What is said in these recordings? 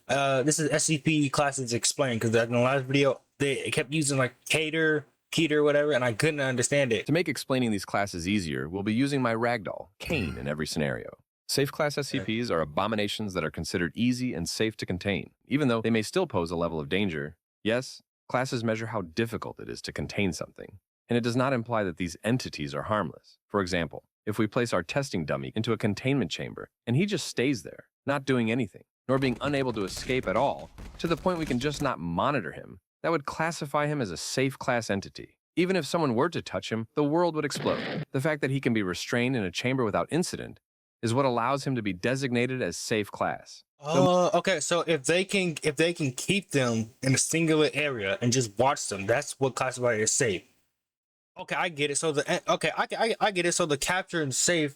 This is SCP classes explained because in the last video they kept using like Keter, whatever, and I couldn't understand it. To make explaining these classes easier, we'll be using my ragdoll, Kane, in every scenario. Safe class SCPs are abominations that are considered easy and safe to contain, even though they may still pose a level of danger. Yes, classes measure how difficult it is to contain something, and it does not imply that these entities are harmless. For example, if we place our testing dummy into a containment chamber and he just stays there, not doing anything, nor being unable to escape at all, to the point we can just not monitor him, that would classify him as a safe class entity. Even if someone were to touch him, the world would explode. The fact that he can be restrained in a chamber without incident is what allows him to be designated as safe class. Okay. So if they can keep them in a singular area and just watch them, that's what classifies as safe. Okay, I get it. So I get it. So the capture and safe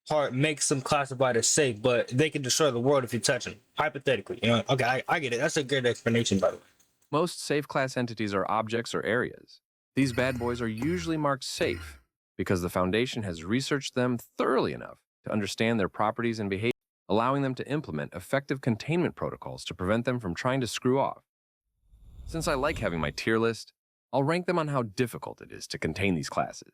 part makes them classified as safe, but they can destroy the world if you touch them. Hypothetically, you know. Okay, I get it. That's a good explanation, by the way. Most safe class entities are objects or areas. These bad boys are usually marked safe because the Foundation has researched them thoroughly enough to understand their properties and behavior, allowing them to implement effective containment protocols to prevent them from trying to screw off. Since I like having my tier list, I'll rank them on how difficult it is to contain these classes.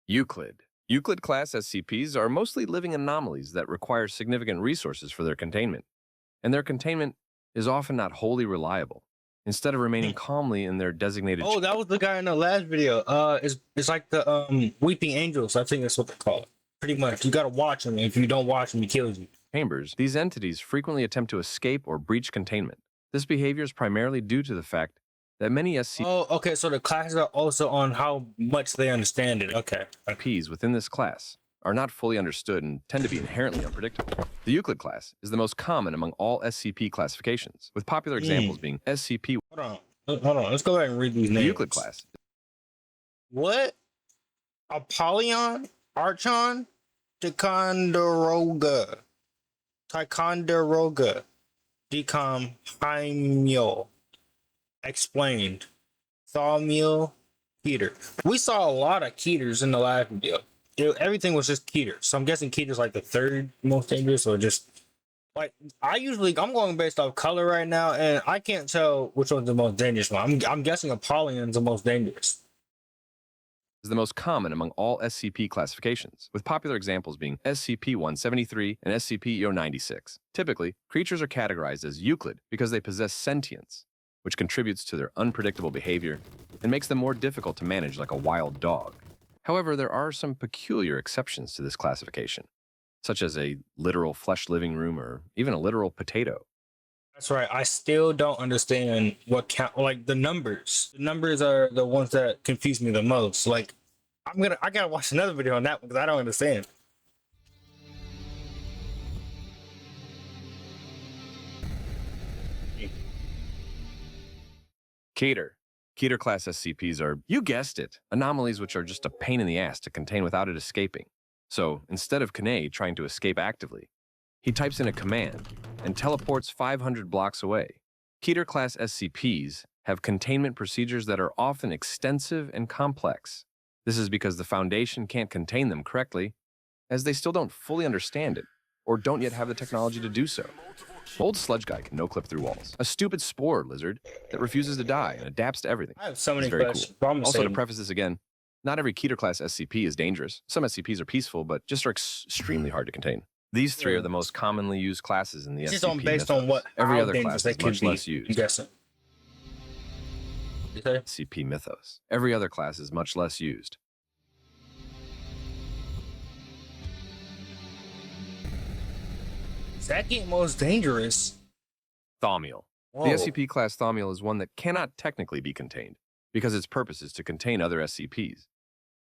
Euclid. Euclid class SCPs are mostly living anomalies that require significant resources for their containment, and their containment is often not wholly reliable. Instead of remaining calmly in their designated that was the guy in the last video. It's like the weeping angels. I think that's what they call it. Pretty much, you gotta watch them. If you don't watch them, he kills you. chambers, these entities frequently attempt to escape or breach containment. This behavior is primarily due to the fact that many SCPs okay, so the classes are also on how much they understand it. Okay. within this class are not fully understood and tend to be inherently unpredictable. The Euclid class is the most common among all SCP classifications, with popular examples being SCP. Hold on. Let's go back and read these names. The Euclid class. What? Apollyon? Archon? Ticonderoga. Hiemal. Explained. Thaumiel. Keter. We saw a lot of Keters in the last video. Everything was just Keter. So I'm guessing Keter's like the third most dangerous, or just like I'm going based off color right now, and I can't tell which one's the most dangerous one. I'm guessing Apollyon's the most dangerous. Is the most common among all SCP classifications, with popular examples being SCP-173 and SCP-096. Typically, creatures are categorized as Euclid because they possess sentience, which contributes to their unpredictable behavior and makes them more difficult to manage like a wild dog. However, there are some peculiar exceptions to this classification, such as a literal flesh living room or even a literal potato. That's right. I still don't understand what count, like the numbers. The numbers are the ones that confuse me the most. Like I gotta watch another video on that one because I don't understand. Keter. Keter class SCPs are, you guessed it, anomalies which are just a pain in the ass to contain without it escaping. So instead of Kane trying to escape actively, he types in a command and teleports 500 blocks away. Keter class SCPs have containment procedures that are often extensive and complex. This is because the Foundation can't contain them correctly, as they still don't fully understand it, or don't yet have the technology to do so. Old sludge guy can no-clip through walls. A stupid spore lizard that refuses to die and adapts to everything. I have so many questions. Cool. Also, to preface this again, not every Keter class SCP is dangerous. Some SCPs are peaceful, but just are extremely hard to contain. These three are the most commonly used classes in the SCP based mythos. on what every other class is much less used. I'm guessing. SCP mythos. Every other class is much less used. Second most dangerous. Thaumiel. The SCP class Thaumiel is one that cannot technically be contained because its purpose is to contain other SCPs.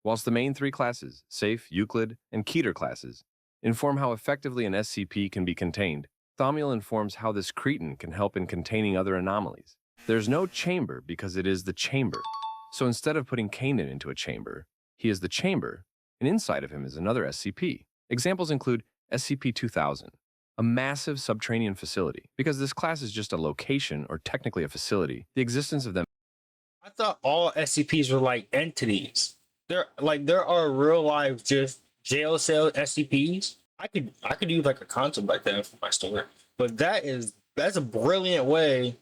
Whilst the main three classes, Safe, Euclid, and Keter classes, inform how effectively an SCP can be contained, Thaumiel informs how this cretin can help in containing other anomalies. There's no chamber because it is the chamber. So instead of putting Kanan into a chamber, he is the chamber, and inside of him is another SCP. Examples include SCP-2000, a massive subterranean facility. Because this class is just a location, or technically a facility, the existence of them. I thought all SCPs were like entities. There are real life just jail cell SCPs. I could use like a concept like that for my story. But that's a brilliant way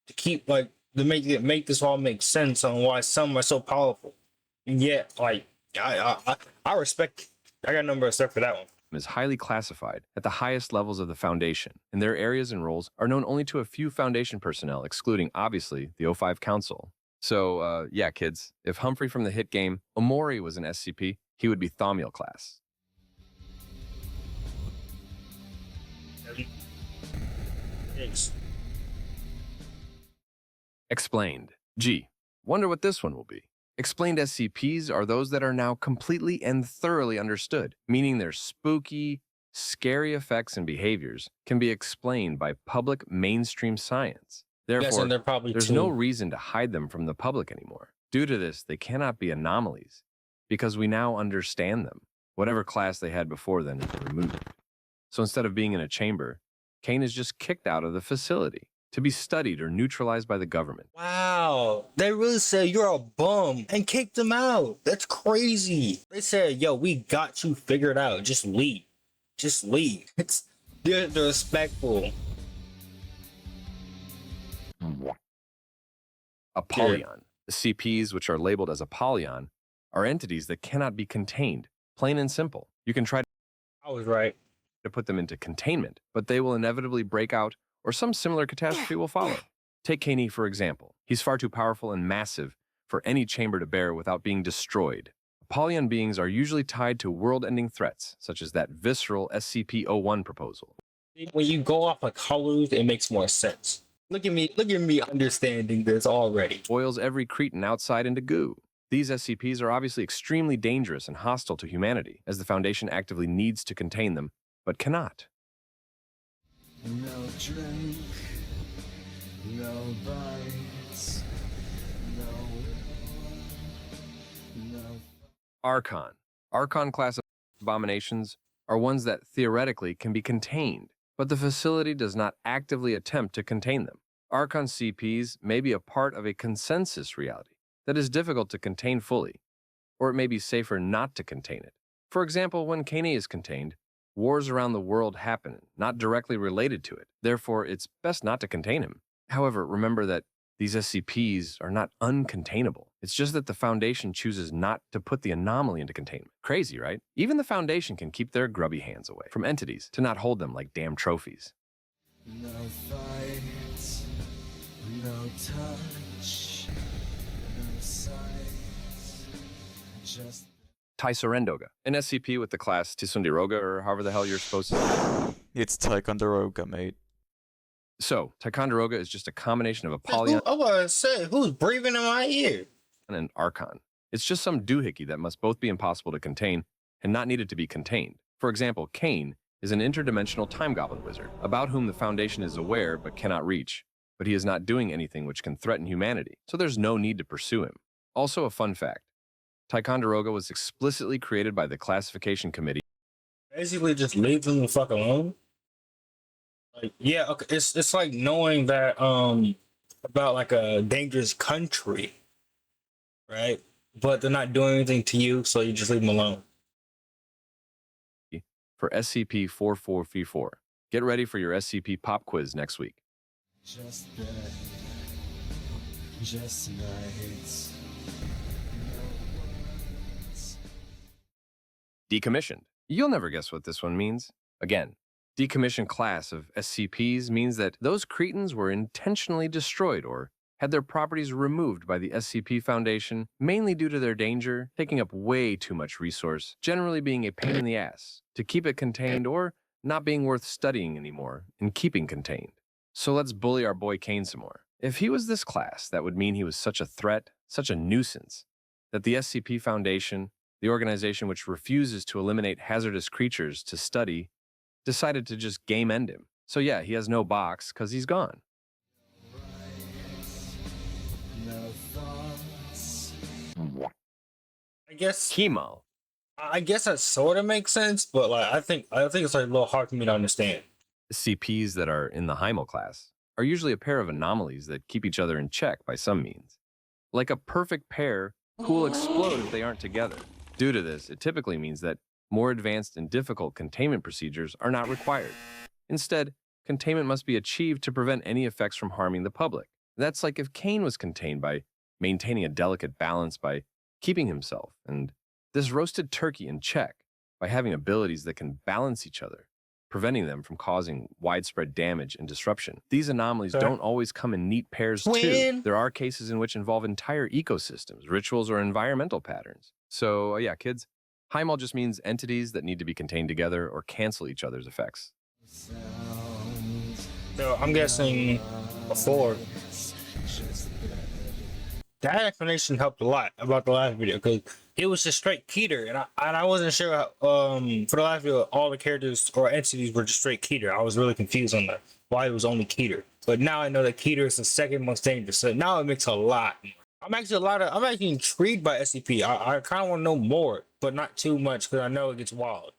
to keep like to make this all make sense on why some are so powerful. And yet, like I respect. I got a number of stuff for that one. Is highly classified at the highest levels of the Foundation, and their areas and roles are known only to a few Foundation personnel, excluding, obviously, the O5 Council. So, yeah, kids, if Humphrey from the hit game Omori was an SCP, he would be Thaumiel class. Thanks. Explained. Gee, wonder what this one will be. Explained SCPs are those that are now completely and thoroughly understood, meaning their spooky, scary effects and behaviors can be explained by public mainstream science. Therefore, there's no reason to hide them from the public anymore. Due to this, they cannot be anomalies, because we now understand them. Whatever class they had before then is removed. So instead of being in a chamber, Kane is just kicked out of the facility to be studied or neutralized by the government. Wow, they really said you're a bum and kicked him out. That's crazy. They said, yo, we got you figured out. Just leave. Just leave. They're respectful. Apollyon. The CPs, which are labeled as Apollyon, are entities that cannot be contained. Plain and simple. You can try I was right. to put them into containment, but they will inevitably break out or some similar catastrophe will follow. Take Kanei, for example. He's far too powerful and massive for any chamber to bear without being destroyed. Apollyon beings are usually tied to world-ending threats, such as that visceral SCP-01 proposal. When you go off of colors, it makes more sense. Look at me understanding this already. Boils every cretin outside into goo. These SCPs are obviously extremely dangerous and hostile to humanity, as the Foundation actively needs to contain them, but cannot. No drink, no bites, no. Archon. Archon class abominations are ones that theoretically can be contained, but the facility does not actively attempt to contain them. Archon CPs may be a part of a consensus reality that is difficult to contain fully, or it may be safer not to contain it. For example, when Kanei is contained, wars around the world happen, not directly related to it. Therefore, it's best not to contain him. However, remember that these SCPs are not uncontainable. It's just that the Foundation chooses not to put the anomaly into containment. Crazy, right? Even the Foundation can keep their grubby hands away from entities to not hold them like damn trophies. No fight, no touch, no sight, just... Ticonderoga, an SCP with the class Ticonderoga, or however the hell you're supposed to say. It's Ticonderoga, mate. So, Ticonderoga is just a combination of Apollyon I was to say, who's breathing in my ear? and Archon. It's just some doohickey that must both be impossible to contain and not needed to be contained. For example, Kane is an interdimensional time goblin wizard, about whom the Foundation is aware but cannot reach. But he is not doing anything which can threaten humanity, so there's no need to pursue him. Also, a fun fact. Ticonderoga was explicitly created by the Classification Committee. Basically, just leave them the fuck alone. Like, yeah, okay, it's like knowing that about like a dangerous country, right? But they're not doing anything to you, so you just leave them alone. For SCP-4434. Get ready for your SCP pop quiz next week. Just bed, just nights. Decommissioned. You'll never guess what this one means. Again, decommissioned class of SCPs means that those cretins were intentionally destroyed or had their properties removed by the SCP Foundation, mainly due to their danger, taking up way too much resource, generally being a pain in the ass, to keep it contained or not being worth studying anymore and keeping contained. So let's bully our boy Kane some more. If he was this class, that would mean he was such a threat, such a nuisance, that the SCP Foundation, the organization which refuses to eliminate hazardous creatures to study, decided to just game end him. So yeah, he has no box because he's gone. No thoughts. I guess Hiemal. that sort of makes sense, but like I think it's like a little hard for me to understand. CPs that are in the Hiemal class are usually a pair of anomalies that keep each other in check by some means. Like a perfect pair who will explode if they aren't together. Due to this, it typically means that more advanced and difficult containment procedures are not required. Instead, containment must be achieved to prevent any effects from harming the public. That's like if Cain was contained by maintaining a delicate balance by keeping himself, and this roasted turkey in check by having abilities that can balance each other, preventing them from causing widespread damage and disruption. These anomalies don't always come in neat pairs too. There are cases in which involve entire ecosystems, rituals, or environmental patterns. So yeah, kids, Hiemal just means entities that need to be contained together or cancel each other's effects. So I'm guessing before. That explanation helped a lot about the last video because it was just straight Keter, and I wasn't sure for the last video all the characters or entities were just straight Keter. I was really confused on that why it was only Keter, but now I know that Keter is the second most dangerous. So now it makes a lot. I'm actually intrigued by SCP. I kind of want to know more, but not too much because I know it gets wild.